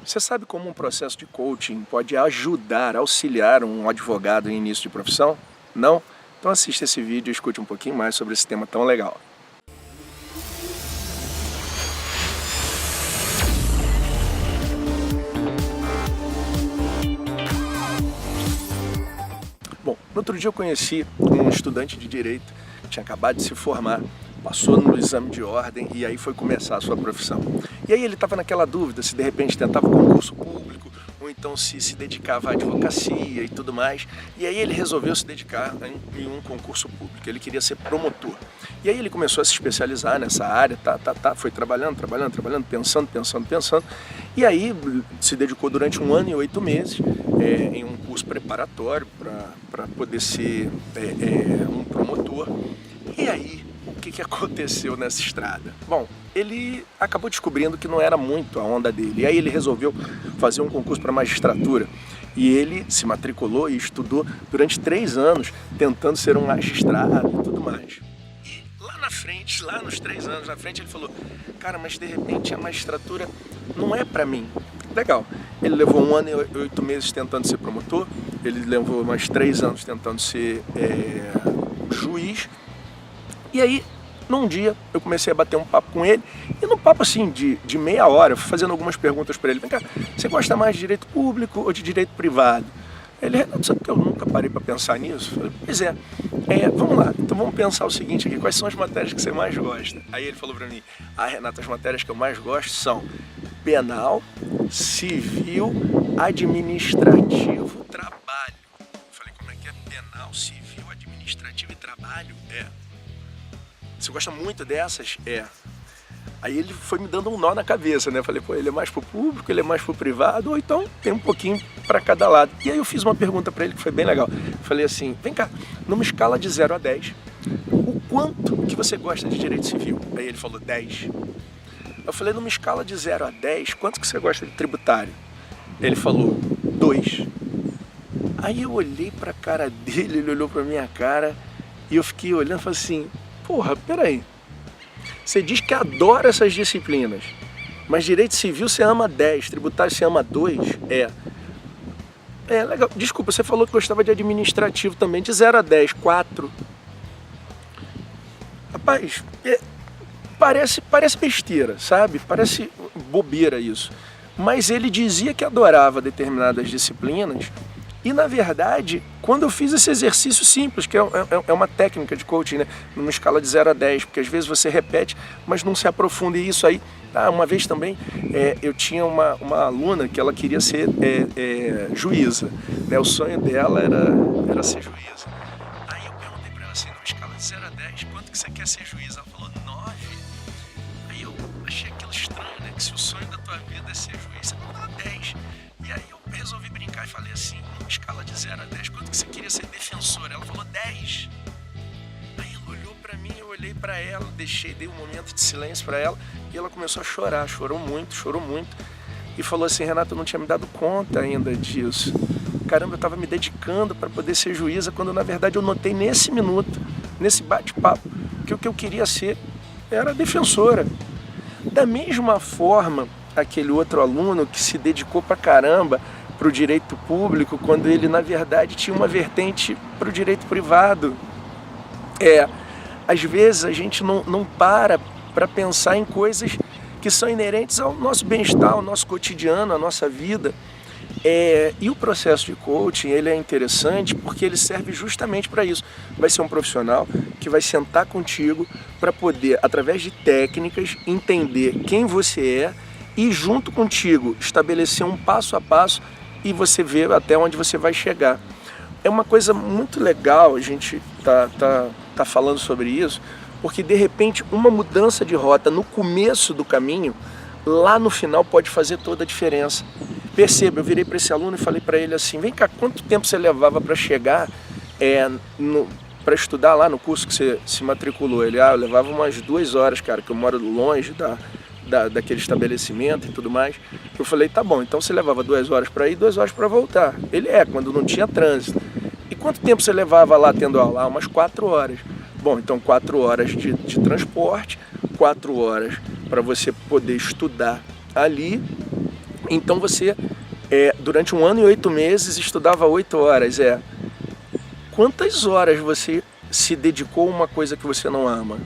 Você sabe como um processo de coaching pode ajudar, auxiliar um advogado em início de profissão? Não? Então assista esse vídeo e escute um pouquinho mais sobre esse tema tão legal. Bom, no outro dia eu conheci um estudante de Direito que tinha acabado de se formar, passou no exame de ordem e aí foi começar a sua profissão. E aí ele estava naquela dúvida se de repente tentava concurso público ou então se dedicava à advocacia e tudo mais. E aí ele resolveu se dedicar em um concurso público, ele queria ser promotor. E aí ele começou a se especializar nessa área, foi trabalhando, pensando. E aí se dedicou durante 1 ano e 8 meses em um curso preparatório para poder ser um promotor. E aí, o que aconteceu nessa estrada? Bom, ele acabou descobrindo que não era muito a onda dele. E aí ele resolveu fazer um concurso para magistratura. E ele se matriculou e estudou durante 3 anos, tentando ser um magistrado e tudo mais. E lá na frente, lá nos 3 anos na frente, ele falou: cara, mas de repente a magistratura não é para mim. Legal. Ele levou 1 ano e 8 meses tentando ser promotor. Ele levou mais 3 anos tentando ser juiz. E aí, num dia, eu comecei a bater um papo com ele, e num papo assim, de meia hora, eu fui fazendo algumas perguntas para ele. Vem cá, você gosta mais de direito público ou de direito privado? Ele: Renato, sabe que eu nunca parei para pensar nisso? Eu falei: pois é, vamos lá, então vamos pensar o seguinte aqui, quais são as matérias que você mais gosta? Aí ele falou para mim: Renato, as matérias que eu mais gosto são penal, civil, administrativo, trabalho. Eu falei: como é que é penal, civil, administrativo e trabalho? Você gosta muito dessas? Aí ele foi me dando um nó na cabeça, né? Eu falei: pô, ele é mais pro público, ele é mais pro privado, ou então tem um pouquinho para cada lado. E aí eu fiz uma pergunta para ele que foi bem legal. Eu falei assim: vem cá, numa escala de 0 a 10, o quanto que você gosta de direito civil? Aí ele falou: 10. Eu falei: numa escala de 0 a 10, quanto que você gosta de tributário? Ele falou: 2. Aí eu olhei pra cara dele, ele olhou pra minha cara, e eu fiquei olhando e falei assim: porra, peraí. Você diz que adora essas disciplinas, mas direito civil você ama 10, tributário você ama 2? Legal. Desculpa, você falou que gostava de administrativo também, de 0 a 10, 4. Rapaz, parece besteira, sabe? Parece bobeira isso. Mas ele dizia que adorava determinadas disciplinas. E, na verdade, quando eu fiz esse exercício simples, que é uma técnica de coaching, né? Numa escala de 0 a 10, porque às vezes você repete, mas não se aprofunda. E isso aí, uma vez também, eu tinha uma aluna que ela queria ser juíza, né? O sonho dela era ser juíza. Aí eu perguntei para ela assim: numa escala de 0 a 10, quanto que você quer ser juíza? Ela falou: 9. Aí eu achei aquilo estranho, né? Que se o sonho da tua vida é ser juiz, você não dá 10. E aí eu resolvi brincar e falei assim: numa escala de 0 a 10, quanto que você queria ser defensora? Ela falou: 10. Aí ela olhou pra mim, eu olhei pra ela, dei um momento de silêncio pra ela, e ela começou a chorar, chorou muito, e falou assim: Renato, eu não tinha me dado conta ainda disso. Caramba, eu tava me dedicando para poder ser juíza, quando na verdade eu notei nesse minuto, nesse bate-papo, que o que eu queria ser era defensora. Da mesma forma, aquele outro aluno que se dedicou pra caramba pro direito público, quando ele na verdade tinha uma vertente pro direito privado. Às vezes a gente não para pensar em coisas que são inerentes ao nosso bem-estar, ao nosso cotidiano, à nossa vida. E o processo de coaching, ele é interessante porque ele serve justamente para isso. Vai ser um profissional que vai sentar contigo para poder, através de técnicas, entender quem você é e junto contigo estabelecer um passo a passo e você ver até onde você vai chegar. É uma coisa muito legal a gente tá falando sobre isso, porque de repente uma mudança de rota no começo do caminho, lá no final pode fazer toda a diferença. Perceba, eu virei para esse aluno e falei para ele assim: vem cá, quanto tempo você levava para chegar para estudar lá no curso que você se matriculou? Ele: eu levava umas 2 horas, cara, que eu moro longe daquele estabelecimento e tudo mais. Eu falei: tá bom, então você levava 2 horas para ir, 2 horas para voltar. Ele: quando não tinha trânsito. E quanto tempo você levava lá tendo aula? Umas 4 horas. Bom, então 4 horas de transporte, 4 horas para você poder estudar ali Então você, durante 1 ano e 8 meses, estudava 8 horas. Quantas horas você se dedicou a uma coisa que você não ama?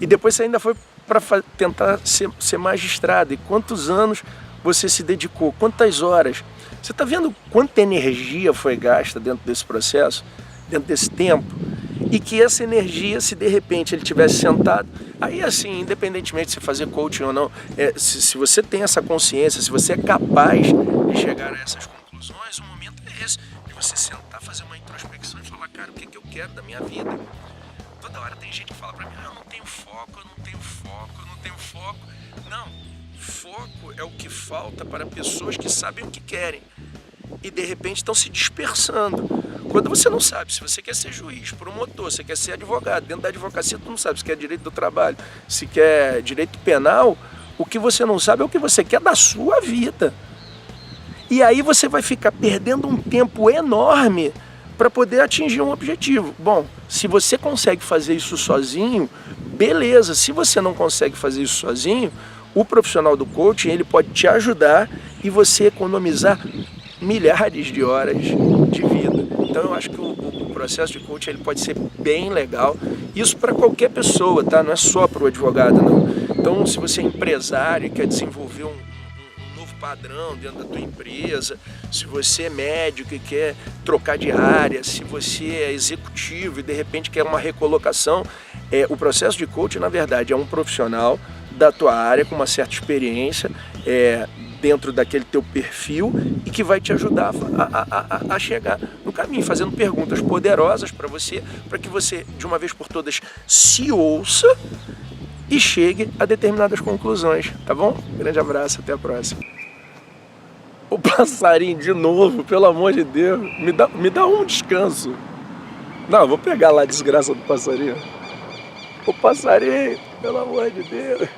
E depois você ainda foi para tentar ser magistrado. E quantos anos você se dedicou? Quantas horas? Você está vendo quanta energia foi gasta dentro desse processo, dentro desse tempo? E que essa energia, se de repente ele tivesse sentado, aí assim, independentemente de você fazer coaching ou não, se você tem essa consciência, se você é capaz de chegar a essas conclusões, o momento é esse, de você sentar, fazer uma introspecção e falar, cara, o que eu quero da minha vida? Toda hora tem gente que fala pra mim, eu não tenho foco, eu não tenho foco, eu não tenho foco. Não, foco é o que falta para pessoas que sabem o que querem e de repente estão se dispersando. Quando você não sabe se você quer ser juiz, promotor, você quer ser advogado, dentro da advocacia tu não sabe se quer direito do trabalho, se quer direito penal, o que você não sabe é o que você quer da sua vida. E aí você vai ficar perdendo um tempo enorme para poder atingir um objetivo. Bom, se você consegue fazer isso sozinho, beleza. Se você não consegue fazer isso sozinho, o profissional do coaching ele pode te ajudar e você economizar milhares de horas de vida. Então eu acho que o processo de coaching ele pode ser bem legal. Isso para qualquer pessoa, tá? Não é só para o advogado, não. Então se você é empresário e quer desenvolver um novo padrão dentro da tua empresa, se você é médico e quer trocar de área, se você é executivo e de repente quer uma recolocação, o processo de coaching na verdade é um profissional da tua área com uma certa experiência, dentro daquele teu perfil e que vai te ajudar a chegar no caminho, fazendo perguntas poderosas para que você, de uma vez por todas, se ouça e chegue a determinadas conclusões, tá bom? Grande abraço, até a próxima. O passarinho de novo, pelo amor de Deus, me dá um descanso. Não, eu vou pegar lá a desgraça do passarinho. O passarinho, pelo amor de Deus.